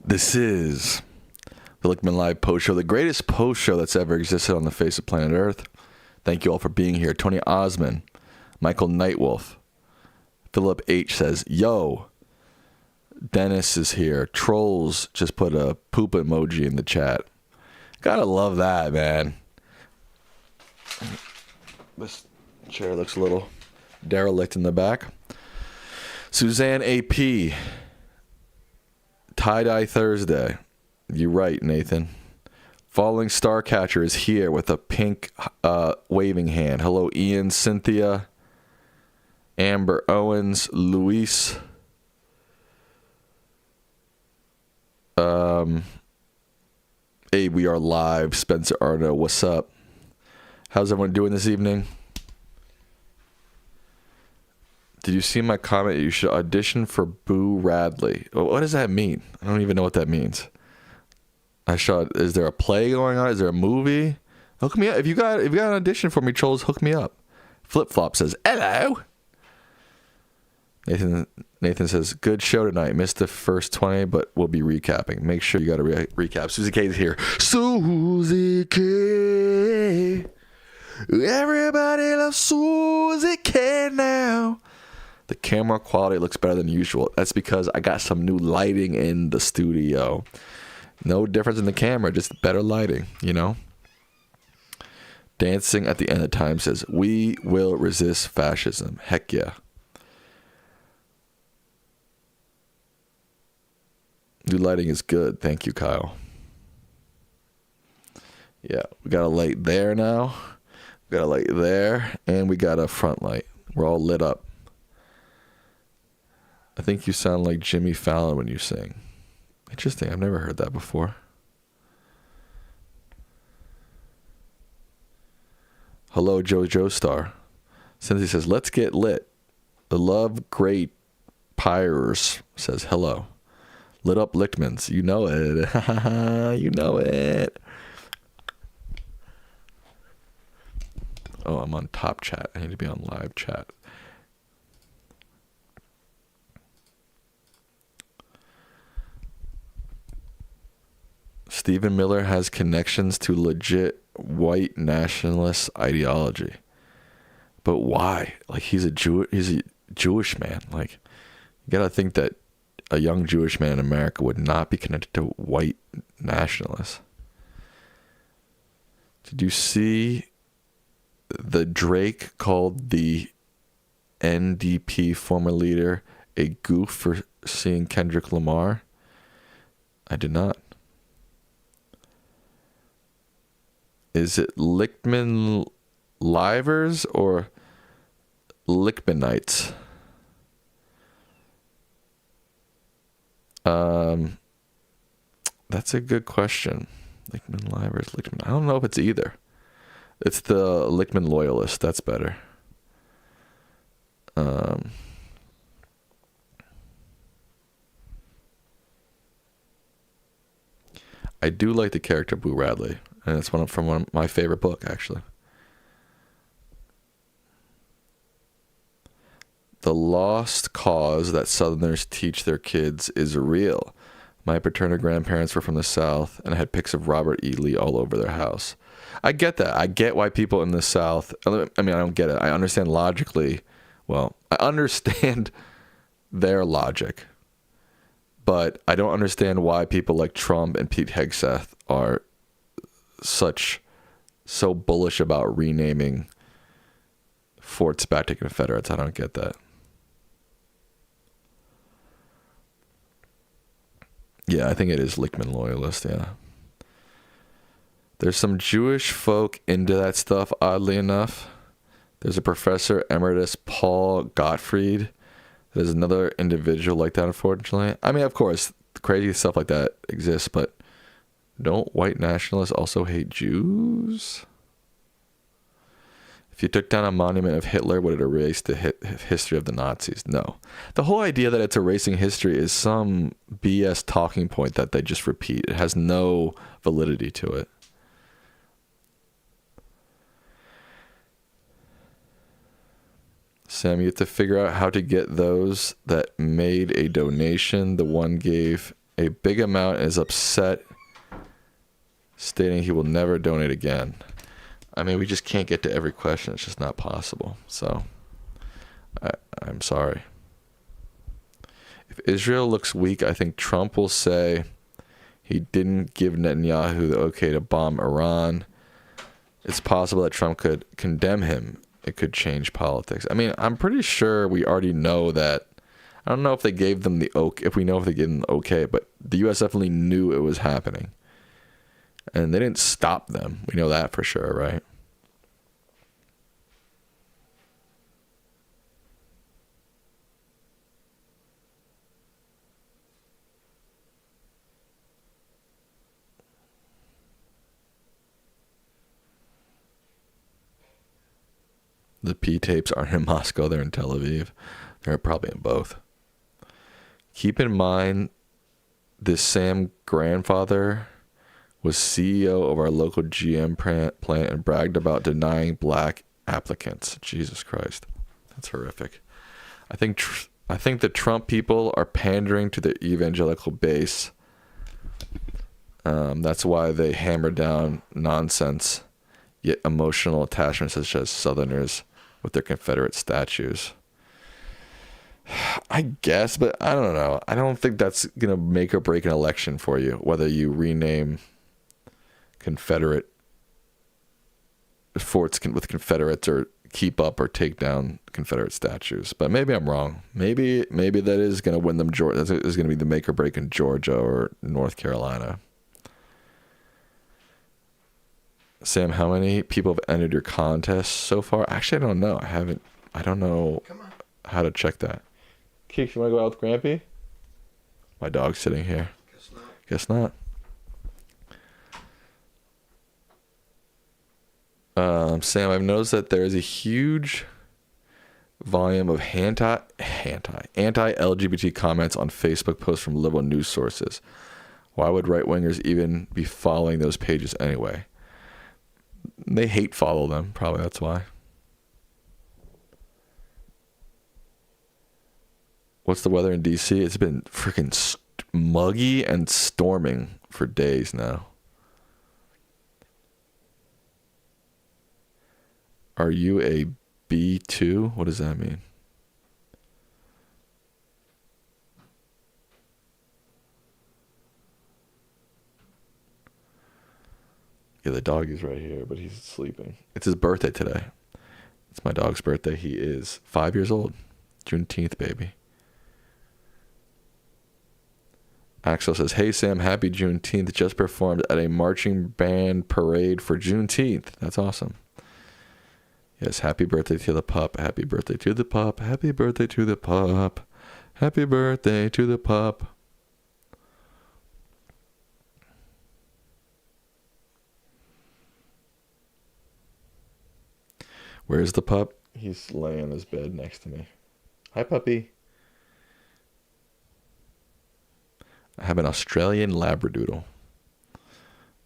This is the Lichtman Live Post Show, the greatest post show that's ever existed on the face of planet Earth. Thank you all for being here. Tony Osmond, Michael Nightwolf, Philip H. says, yo, Dennis is here. Trolls just put a poop emoji in the chat. Gotta love that, man. This chair looks a little derelict in the back. Suzanne AP, Tie-Dye Thursday. You're right, Nathan. Falling Starcatcher is here with a pink waving hand. Hello, Ian, Cynthia, Amber Owens, Luis. Hey, we are live. Spencer Arno, what's up? How's everyone doing this evening? Did you see my comment? You should audition for Boo Radley. What does that mean? I don't even know what that means. Is there a play going on? Is there a movie? Hook me up. If you got an audition for me, trolls, hook me up. Flip Flop says, hello. Nathan says, good show tonight. Missed the first 20, but we'll be recapping. Make sure you got to recap. Susie K is here. Susie K. Everybody loves Susie K now. The camera quality looks better than usual. That's because I got some new lighting in the studio. No difference in the camera, just better lighting, you know? Dancing at the End of Time says, we will resist fascism. Heck yeah. New lighting is good. Thank you, Kyle. Yeah, we got a light there now. We got a light there, and we got a front light. We're all lit up. I think you sound like Jimmy Fallon when you sing. Interesting. I've never heard that before. Hello, Joe Star. Cynthia says, let's get lit. The Love Great Pyres says, hello. Lit up Lichtmans. You know it. You know it. Oh, I'm on top chat. I need to be on live chat. Stephen Miller has connections to legit white nationalist ideology. But why? Like, he's a Jewish man. Like, you gotta think that a young Jewish man in America would not be connected to white nationalists. Did you see the Drake called the NDP former leader a goof for seeing Kendrick Lamar? I did not. Is it Lichtman Livers or Lichtmanites? That's a good question. Lichtman Livers, Lichtman. I don't know if it's either. It's the Lichtman Loyalist. That's better. I do like the character Boo Radley. And it's from one of my favorite book, actually. The lost cause that Southerners teach their kids is real. My paternal grandparents were from the South and had pics of Robert E. Lee all over their house. I get that. I get why people in the South... I mean, I don't get it. I understand logically. Well, I understand their logic. But I don't understand why people like Trump and Pete Hegseth are so bullish about renaming forts back to Confederates. I don't get that. Yeah, I think it is Lichtman Loyalist, yeah. There's some Jewish folk into that stuff, oddly enough. There's a Professor Emeritus Paul Gottfried. There's another individual like that, unfortunately. I mean, of course, crazy stuff like that exists, but don't white nationalists also hate Jews? If you took down a monument of Hitler, would it erase the history of the Nazis? No. The whole idea that it's erasing history is some BS talking point that they just repeat. It has no validity to it. Sam, you have to figure out how to get those that made a donation. The one gave a big amount and is upset, stating he will never donate again. I mean, we just can't get to every question. It's just not possible. So, I'm sorry. If Israel looks weak, I think Trump will say he didn't give Netanyahu the okay to bomb Iran. It's possible that Trump could condemn him. It could change politics. I mean, I'm pretty sure we already know that. I don't know if they gave them the okay, if we know if they gave them the okay, but the U.S. definitely knew it was happening. And they didn't stop them. We know that for sure, right? The P tapes aren't in Moscow, they're in Tel Aviv. They're probably in both. Keep in mind, this Sam grandfather was CEO of our local GM plant and bragged about denying black applicants. Jesus Christ. That's horrific. I think the Trump people are pandering to their evangelical base. That's why they hammer down nonsense, yet emotional attachments such as Southerners with their Confederate statues. I guess, but I don't know. I don't think that's going to make or break an election for you, whether you rename Confederate forts with Confederates or keep up or take down Confederate statues. But maybe I'm wrong. Maybe that is going to win them. That is going to be the make or break in Georgia or North Carolina. Sam, how many people have entered your contest so far? Actually, I don't know. I don't know how to check that. Keeks, you want to go out with Grampy? My dog's sitting here. Guess not. Sam, I've noticed that there is a huge volume of anti-LGBT comments on Facebook posts from liberal news sources. Why would right-wingers even be following those pages anyway? They hate follow them. Probably that's why. What's the weather in DC? It's been freaking muggy and storming for days now. Are you a B2? What does that mean? Yeah, the dog is right here, but he's sleeping. It's his birthday today. It's my dog's birthday. He is 5 years old. Juneteenth, baby. Axel says, hey, Sam, happy Juneteenth. Just performed at a marching band parade for Juneteenth. That's awesome. Yes, happy birthday to the pup. Happy birthday to the pup. Happy birthday to the pup. Happy birthday to the pup. Where's the pup? He's laying in his bed next to me. Hi, puppy. I have an Australian Labradoodle.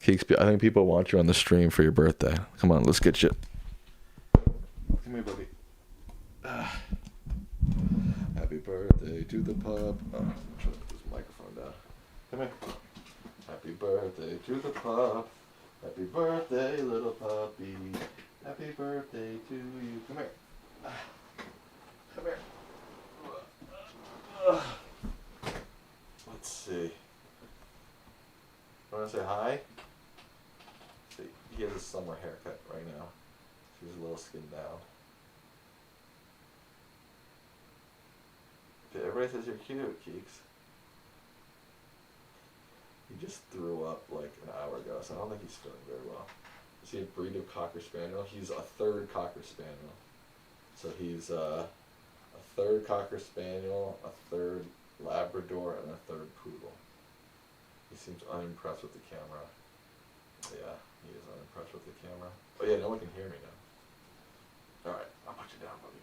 I think people want you on the stream for your birthday. Come on, let's get you. Come here, buddy. Happy birthday to the pup. Oh, I'm trying to put this microphone down. Come here. Happy birthday to the pup. Happy birthday, little puppy. Happy birthday to you. Come here. Come here. Let's see. Want to say hi? See, he has a summer haircut right now. He's a little skinned down. Okay, everybody says you're cute, Keeks. He just threw up like an hour ago, so I don't think he's feeling very well. Is he a breed of Cocker Spaniel? He's a third Cocker Spaniel. So he's a third Cocker Spaniel, a third Labrador, and a third Poodle. He seems unimpressed with the camera. Yeah, he is unimpressed with the camera. Oh yeah, no one can hear me now. Alright, I'll put you down, buddy.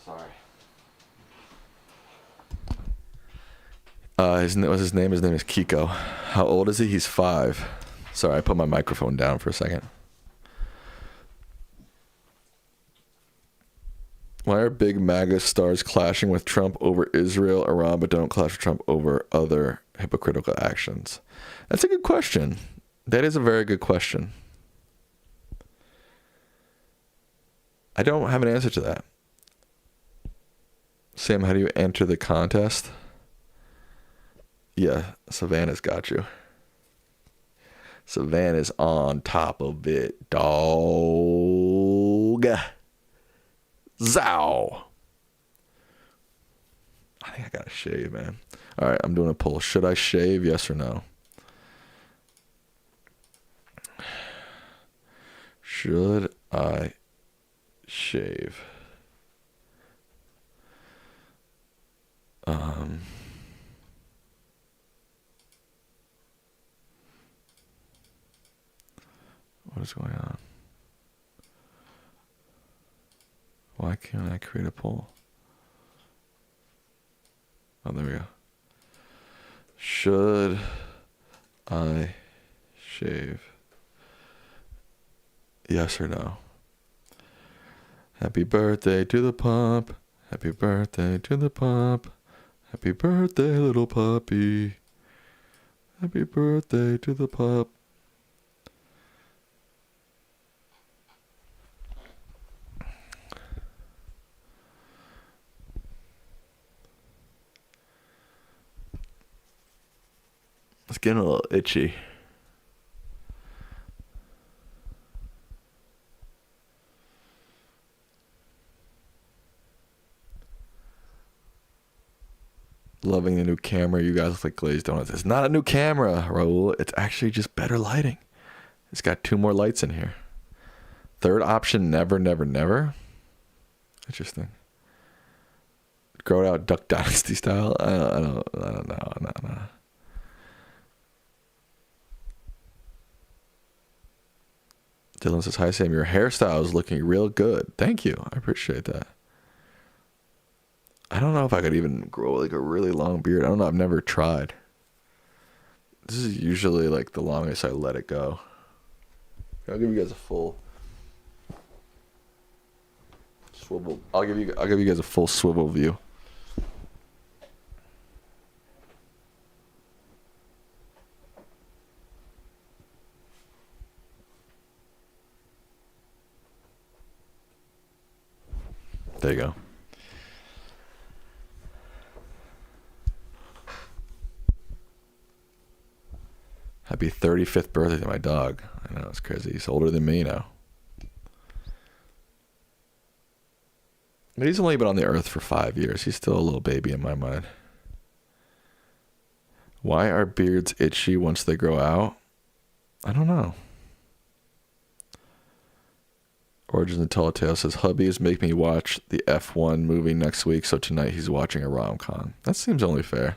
Sorry. What's his name? His name is Kiko. How old is he? He's 5. Sorry, I put my microphone down for a second. Why are big MAGA stars clashing with Trump over Israel, Iran, but don't clash with Trump over other hypocritical actions? That's a good question. That is a very good question. I don't have an answer to that. Sam, how do you enter the contest? Yeah, Savannah's got you. Savannah's on top of it, dog. Zow. I think I gotta shave, man. All right, I'm doing a poll. Should I shave? Yes or no? Should I shave? What is going on? Why can't I create a poll? Oh, there we go. Should I shave? Yes or no? Happy birthday to the pump. Happy birthday to the pump. Happy birthday, little puppy. Happy birthday to the pup. It's getting a little itchy. Loving the new camera. You guys look like glazed donuts. It's not a new camera, Raul. It's actually just better lighting. It's got 2 more lights in here. Third option, never, never, never. Interesting. Grow it out Duck Dynasty style. I don't know. No. Dylan says, hi, Sam. Your hairstyle is looking real good. Thank you. I appreciate that. I don't know if I could even grow like a really long beard. I don't know. I've never tried. This is usually like the longest I let it go. I'll give you guys a full swivel. I'll give you guys a full swivel view. There you go. Happy 35th birthday to my dog. I know, it's crazy. He's older than me now. But he's only been on the earth for 5 years. He's still a little baby in my mind. Why are beards itchy once they grow out? I don't know. Origins and Tall Tale says, hubbies make me watch the F1 movie next week, so tonight he's watching a rom-com. That seems only fair.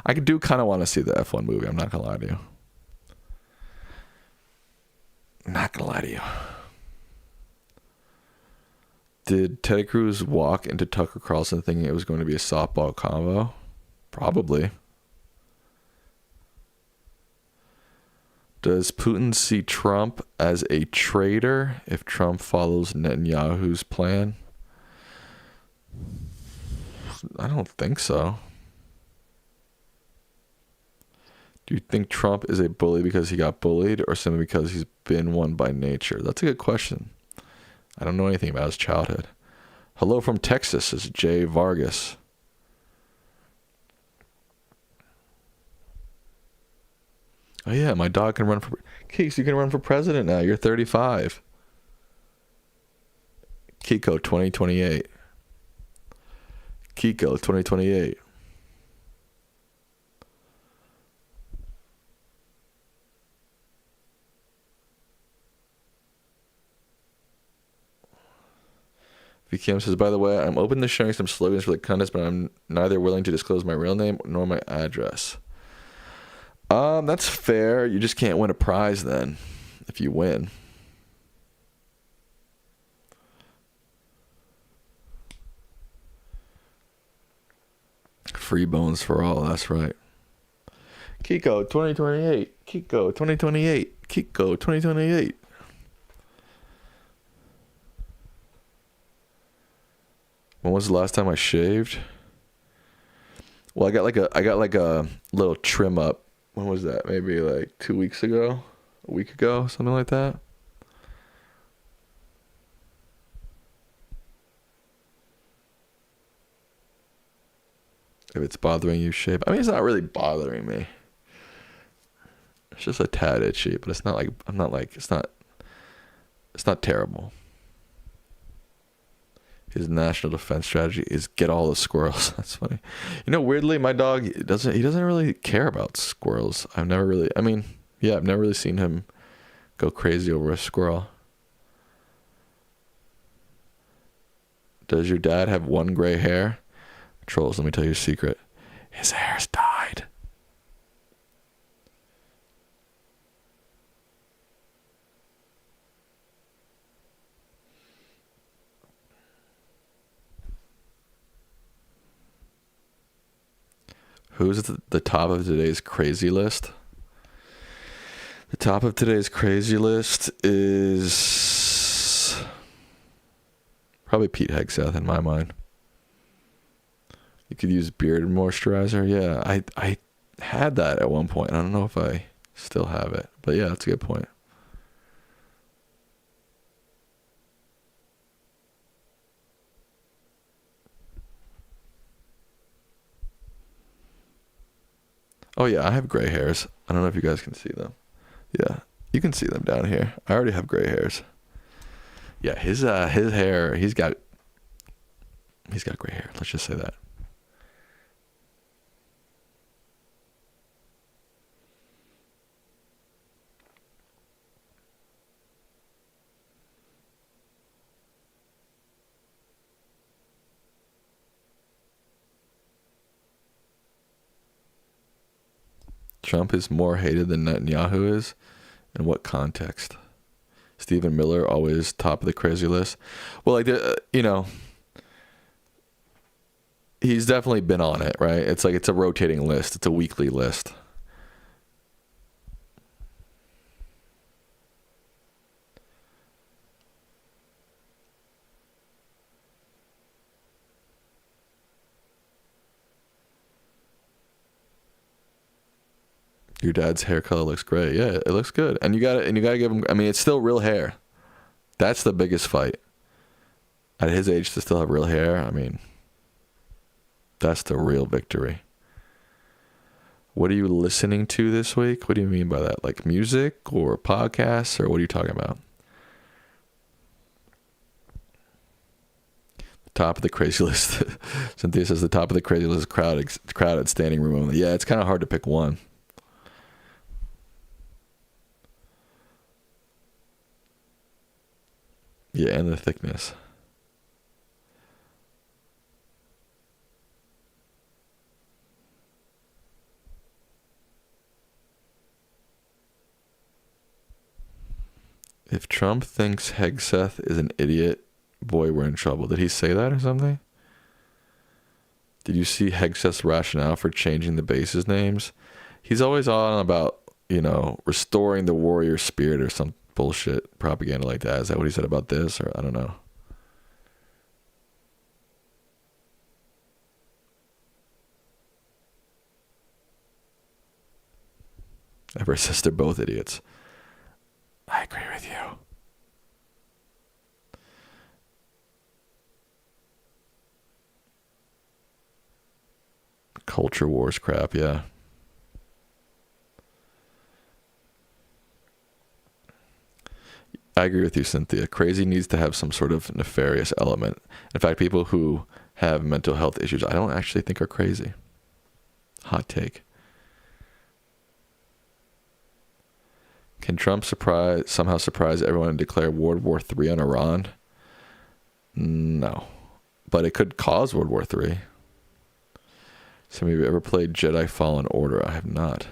I do kind of want to see the F1 movie. I'm not going to lie to you. Not going to lie to you. Did Ted Cruz walk into Tucker Carlson thinking it was going to be a softball combo? Probably. Does Putin see Trump as a traitor if Trump follows Netanyahu's plan? I don't think so. Do you think Trump is a bully because he got bullied or simply because he's been one by nature? That's a good question. I don't know anything about his childhood. Hello from Texas is Jay Vargas. Oh yeah, my dog can run for... Keeks, you can run for president now. You're 35. Kiko 2028. Kiko 2028. VKM says, by the way, I'm open to sharing some slogans for the contest, but I'm neither willing to disclose my real name nor my address. That's fair. You just can't win a prize then if you win. Free bones for all, that's right. Kiko 2028. Kiko 2028. Kiko 2028. When was the last time I shaved? Well, I got like a little trim up. When was that? Maybe like 2 weeks ago, a week ago, something like that. If it's bothering you, shave. I mean, it's not really bothering me. It's just a tad itchy, but it's not like it's not terrible. His national defense strategy is get all the squirrels. That's funny. You know, weirdly, my dog doesn't really care about squirrels. I've never really seen him go crazy over a squirrel. Does your dad have one gray hair? Trolls, let me tell you a secret. His hair's dyed. Who's at the top of today's crazy list? The top of today's crazy list is probably Pete Hegseth in my mind. You could use beard moisturizer. Yeah, I had that at one point. I don't know if I still have it, but yeah, that's a good point. Oh yeah, I have gray hairs. I don't know if you guys can see them. Yeah, you can see them down here. I already have gray hairs. Yeah, his hair, he's got gray hair. Let's just say that. Trump is more hated than Netanyahu is? In what context? Stephen Miller, always top of the crazy list. Well, like, he's definitely been on it, right? It's like it's a rotating list. It's a weekly list. Your dad's hair color looks great. Yeah, it looks good. And you gotta give him, I mean, it's still real hair. That's the biggest fight. At his age to still have real hair, I mean, that's the real victory. What are you listening to this week? What do you mean by that? Like music or podcasts, or what are you talking about? Top of the crazy list. Cynthia says the top of the crazy list is crowded standing room only. Yeah, it's kind of hard to pick one. Yeah, and the thickness. If Trump thinks Hegseth is an idiot, boy, we're in trouble. Did he say that or something? Did you see Hegseth's rationale for changing the bases names? He's always on about, restoring the warrior spirit or some bullshit propaganda like that. Is that what he said about this? Or I don't know. Ever says they're both idiots. I agree with you. Culture wars crap, yeah. I agree with you, Cynthia. Crazy needs to have some sort of nefarious element. In fact, people who have mental health issues, I don't actually think are crazy. Hot take. Can Trump somehow surprise everyone and declare World War III on Iran? No. But it could cause World War III. Some of you ever played Jedi Fallen Order? I have not.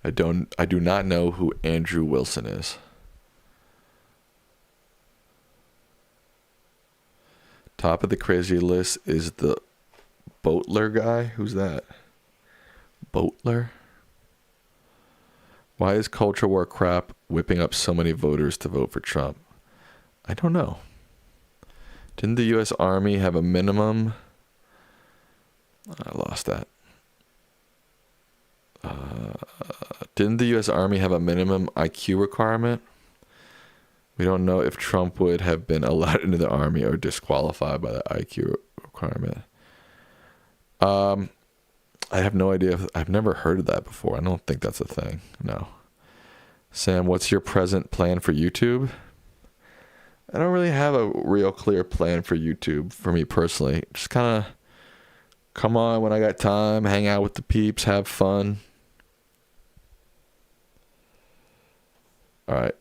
I do not know who Andrew Wilson is. Top of the crazy list is the Boatler guy. Who's that? Boatler? Why is culture war crap whipping up so many voters to vote for Trump? I don't know. Didn't the U.S. Army have a minimum? I lost that. Didn't the U.S. Army have a minimum IQ requirement? We don't know if Trump would have been allowed into the Army or disqualified by the IQ requirement. I have no idea. I've never heard of that before. I don't think that's a thing. No. Sam, what's your present plan for YouTube? I don't really have a real clear plan for YouTube for me personally. Just kind of come on when I got time, hang out with the peeps, have fun. All right.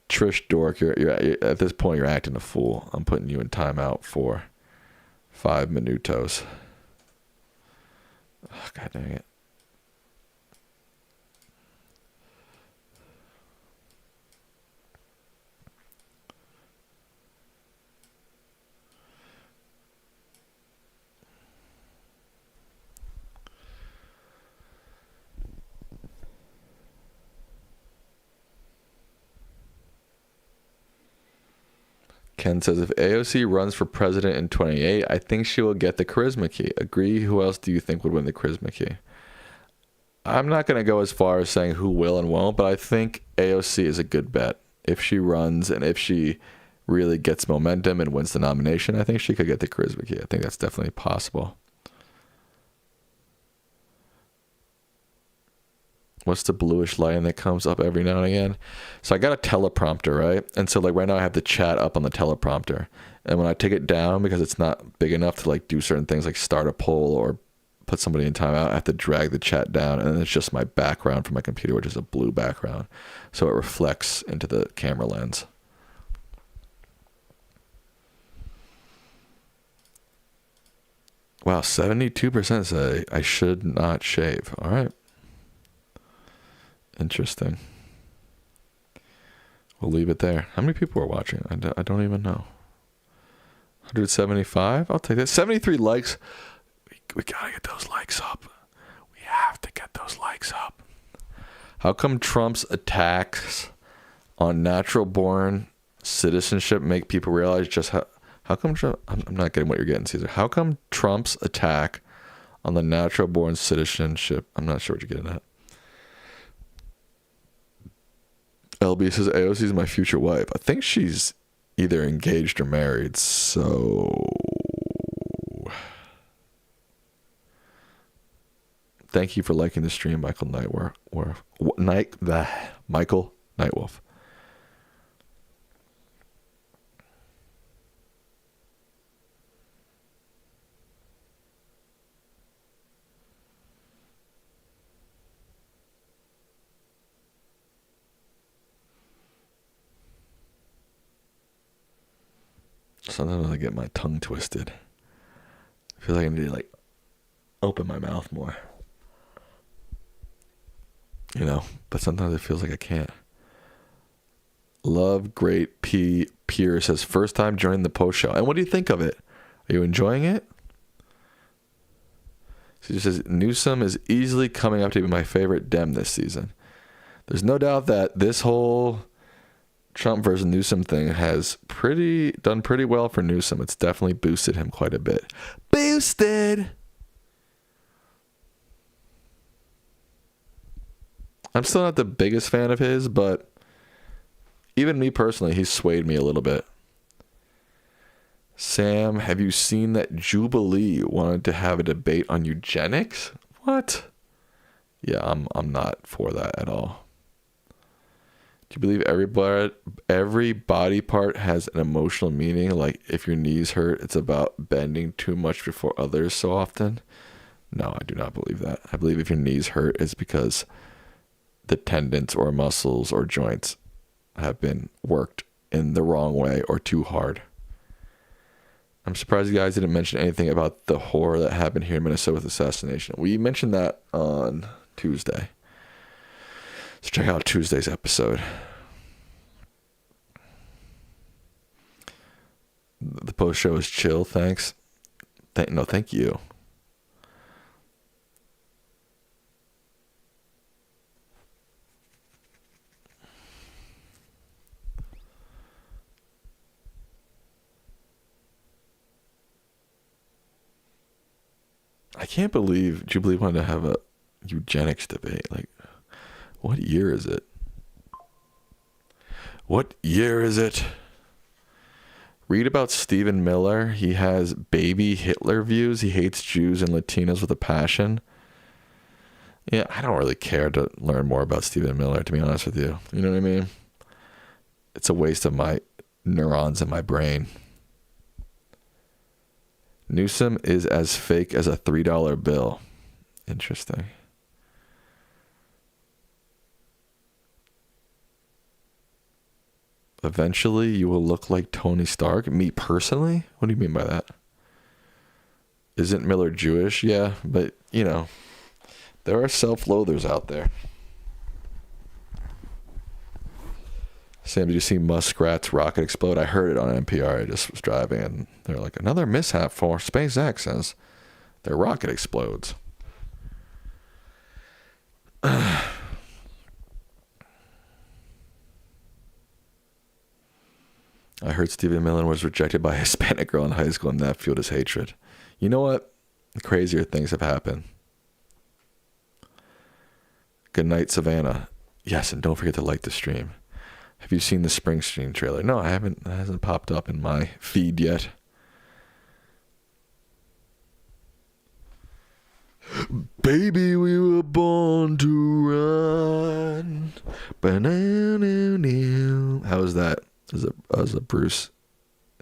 Trish Dork, you're at this point, you're acting a fool. I'm putting you in timeout for 5 minutos. Oh, God dang it. Ken says, if AOC runs for president in 28, I think she will get the charisma key. Agree? Who else do you think would win the charisma key? I'm not going to go as far as saying who will and won't, but I think AOC is a good bet. If she runs and if she really gets momentum and wins the nomination, I think she could get the charisma key. I think that's definitely possible. What's the bluish line that comes up every now and again? So I got a teleprompter, right? And so like right now I have the chat up on the teleprompter. And when I take it down, because it's not big enough to like do certain things like start a poll or put somebody in timeout, I have to drag the chat down, and then it's just my background from my computer, which is a blue background. So it reflects into the camera lens. Wow, 72% say I should not shave. All right. Interesting. We'll leave it there. How many people are watching? I don't even know. 175? I'll take that. 73 likes. We gotta get those likes up. We have to get those likes up. How come Trump's attacks on natural born citizenship make people realize just how come Trump, I'm not getting what you're getting, Caesar. How come Trump's attack on the natural born citizenship, I'm not sure what you're getting at. LB says AOC is my future wife. I think she's either engaged or married. So thank you for liking the stream, Michael Michael Nightwolf. Sometimes I get my tongue twisted. I feel like I need to like open my mouth more. You know, but sometimes it feels like I can't. Love Great P. Pierce says, first time joining the post show. And what do you think of it? Are you enjoying it? She just says, Newsom is easily coming up to be my favorite Dem this season. There's no doubt that this whole Trump versus Newsom thing has done pretty well for Newsom. It's definitely boosted him quite a bit. Boosted! I'm still not the biggest fan of his, but even me personally, he's swayed me a little bit. Sam, have you seen that Jubilee wanted to have a debate on eugenics? What? Yeah, I'm not for that at all. Do you believe every body part has an emotional meaning? Like if your knees hurt, it's about bending too much before others so often? No, I do not believe that. I believe if your knees hurt, it's because the tendons or muscles or joints have been worked in the wrong way or too hard. I'm surprised you guys didn't mention anything about the horror that happened here in Minnesota with assassination. We mentioned that on Tuesday. So check out Tuesday's episode. The post show is chill. Thanks. No, thank you. I can't believe Jubilee wanted to have a eugenics debate. Like, what year is it? What year is it? Read about Stephen Miller. He has baby Hitler views. He hates Jews and Latinos with a passion. Yeah, I don't really care to learn more about Stephen Miller, to be honest with you. You know what I mean? It's a waste of my neurons in my brain. Newsom is as fake as a $3 bill. Interesting. Eventually, you will look like Tony Stark. Me personally? What do you mean by that? Isn't Miller Jewish? Yeah, but, you know, there are self-loathers out there. Sam, did you see Muskrat's rocket explode? I heard it on NPR. I just was driving, and they're like, another mishap for SpaceX as their rocket explodes. I heard Stephen Miller was rejected by a Hispanic girl in high school, and that fueled his hatred. You know what? Crazier things have happened. Good night, Savannah. Yes, and don't forget to like the stream. Have you seen the Springsteen trailer? No, I haven't. It hasn't popped up in my feed yet. Baby, we were born to run. How was that? As a Bruce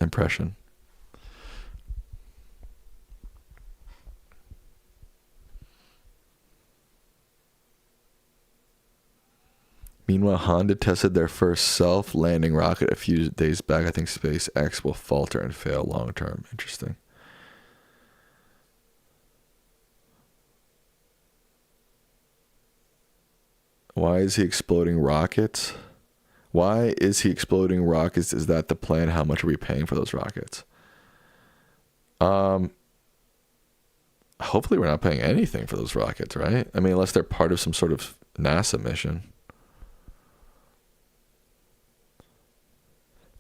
impression. Meanwhile, Honda tested their first self-landing rocket a few days back. I think SpaceX will falter and fail long term. Interesting. Why is he exploding rockets? Why is he exploding rockets? Is that the plan? How much are we paying for those rockets? Hopefully we're not paying anything for those rockets, right? I mean, unless they're part of some sort of NASA mission.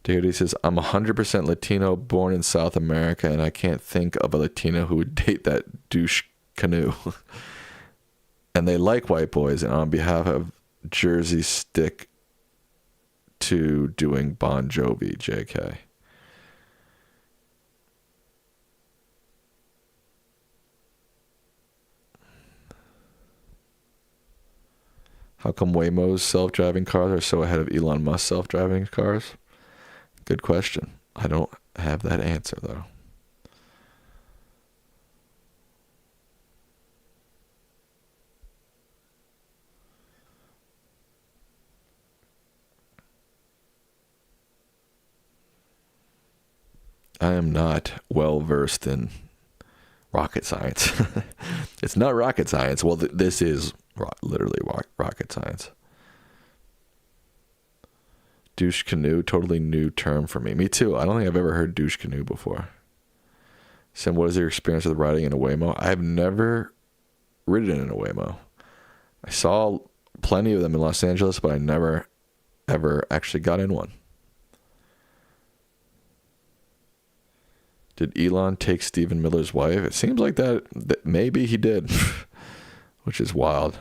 Dude, he says, I'm 100% Latino, born in South America, and I can't think of a Latino who would date that douche canoe. And they like white boys, and on behalf of Jersey, stick to doing Bon Jovi, JK. How come Waymo's self-driving cars are so ahead of Elon Musk's self-driving cars? Good question. I don't have that answer, though. I am not well versed in rocket science. It's not rocket science. Well, this is literally rocket science. Douche canoe, totally new term for me. Me too. I don't think I've ever heard douche canoe before. Sam, what is your experience with riding in a Waymo? I have never ridden in a Waymo. I saw plenty of them in Los Angeles, but I never, ever actually got in one. Did Elon take Stephen Miller's wife? It seems like that maybe he did, which is wild.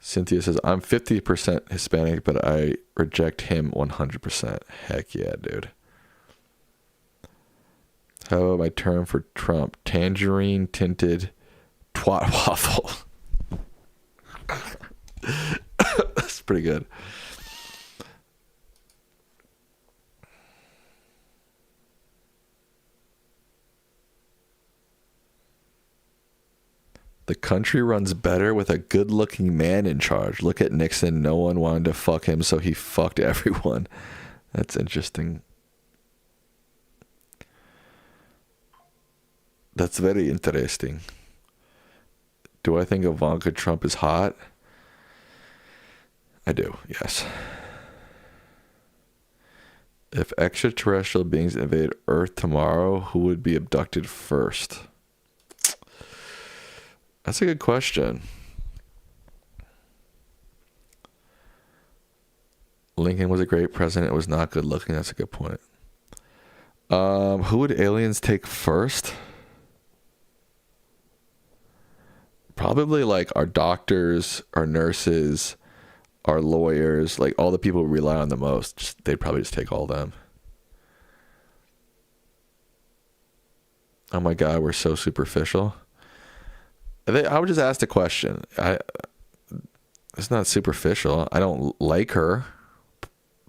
Cynthia says, I'm 50% Hispanic, but I reject him 100%. Heck yeah, dude. How about my term for Trump? Tangerine tinted twat waffle. That's pretty good. The country runs better with a good-looking man in charge. Look at Nixon. No one wanted to fuck him, so he fucked everyone. That's interesting. That's very interesting. Do I think Ivanka Trump is hot? I do, yes. If extraterrestrial beings invaded Earth tomorrow, who would be abducted first? That's a good question. Lincoln was a great president. It was not good looking. That's a good point. Who would aliens take first? Probably like our doctors, our nurses, our lawyers, like all the people we rely on the most. They'd probably just take all of them. Oh my God, we're so superficial. I would just ask the question. It's not superficial. I don't like her,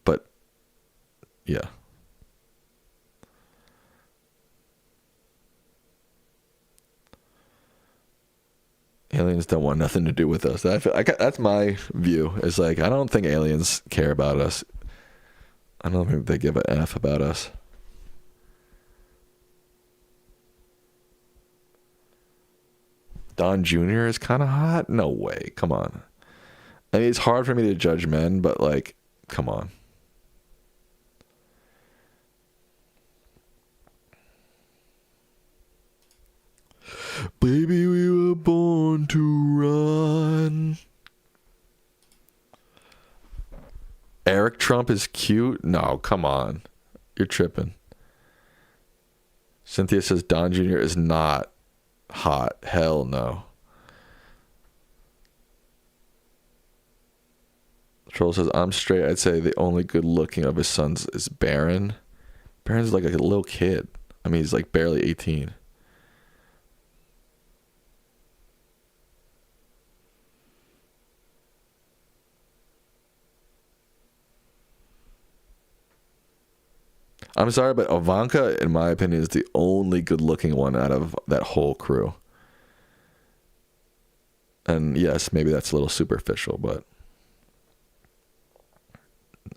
but yeah. Aliens don't want nothing to do with us. That's my view. It's like, I don't think aliens care about us. I don't think they give a F about us. Don Jr. is kind of hot? No way. Come on. I mean, it's hard for me to judge men, but like, come on. Baby, we were born to run. Eric Trump is cute? No, come on. You're tripping. Cynthia says Don Jr. is not hot. Hell no. Troll says, I'm straight. I'd say the only good looking of his sons is Barron. Barron's like a little kid. I mean, he's like barely 18. I'm sorry, but Ivanka, in my opinion, is the only good-looking one out of that whole crew. And yes, maybe that's a little superficial, but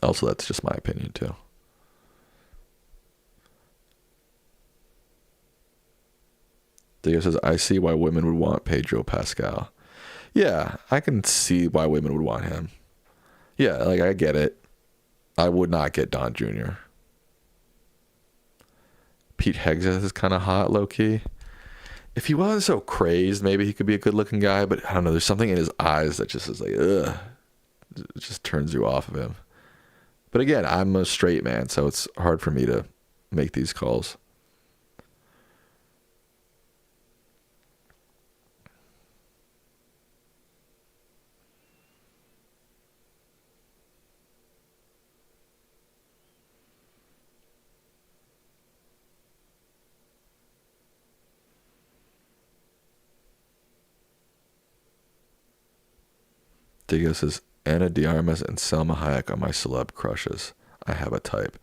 also that's just my opinion too. Diego says, I see why women would want Pedro Pascal. Yeah, I can see why women would want him. Yeah, like I get it. I would not get Don Jr. Pete Hegseth is kind of hot, low-key. If he wasn't so crazed, maybe he could be a good-looking guy, but I don't know, there's something in his eyes that just is like, ugh. It just turns you off of him. But again, I'm a straight man, so it's hard for me to make these calls. Diego says, Anna de Armas and Selma Hayek are my celeb crushes. I have a type.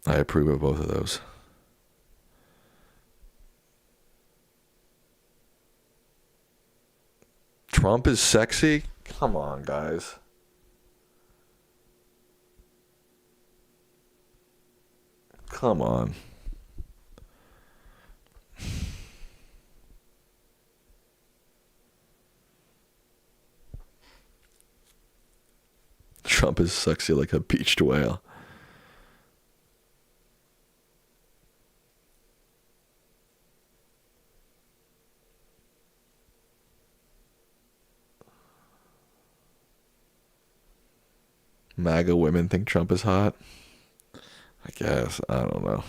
I approve of both of those. Trump is sexy? Come on, guys. Come on. Trump is sexy like a beached whale. MAGA women think Trump is hot? I guess. I don't know.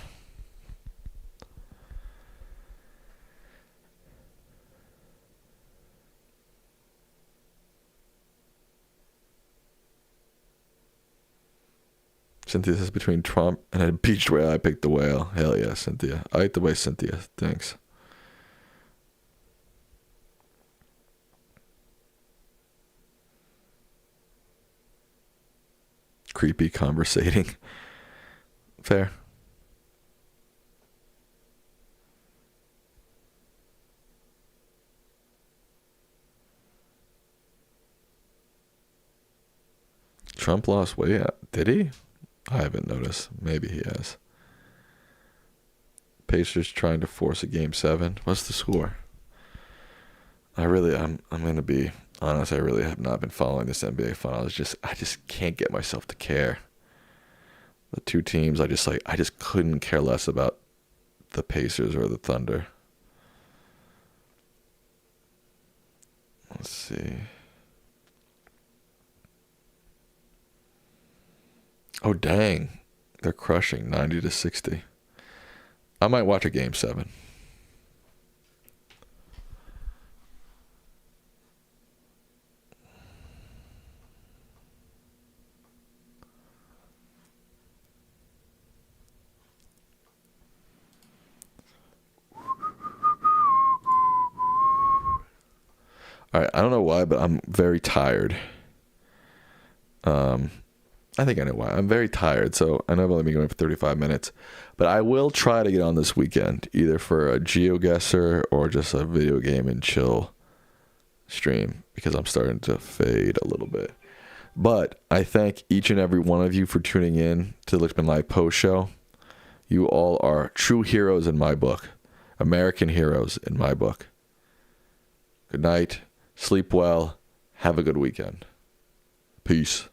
Cynthia says, between Trump and a beached whale, I picked the whale. Hell yeah, Cynthia. I like the way Cynthia thinks. Creepy conversating. Fair. Trump lost weight. Did he? I haven't noticed. Maybe he has. Pacers trying to force a game 7. What's the score? I'm going to be honest. I really have not been following this NBA finals. I just can't get myself to care. The two teams, I just couldn't care less about the Pacers or the Thunder. Let's see. Oh, dang. They're crushing 90-60. I might watch a game 7. All right, I don't know why, but I'm very tired. I think I know why. I'm very tired, so I know I've only been going for 35 minutes. But I will try to get on this weekend, either for a GeoGuessr or just a video game and chill stream, because I'm starting to fade a little bit. But I thank each and every one of you for tuning in to the Lichtman Live Post Show. You all are true heroes in my book. American heroes in my book. Good night. Sleep well. Have a good weekend. Peace.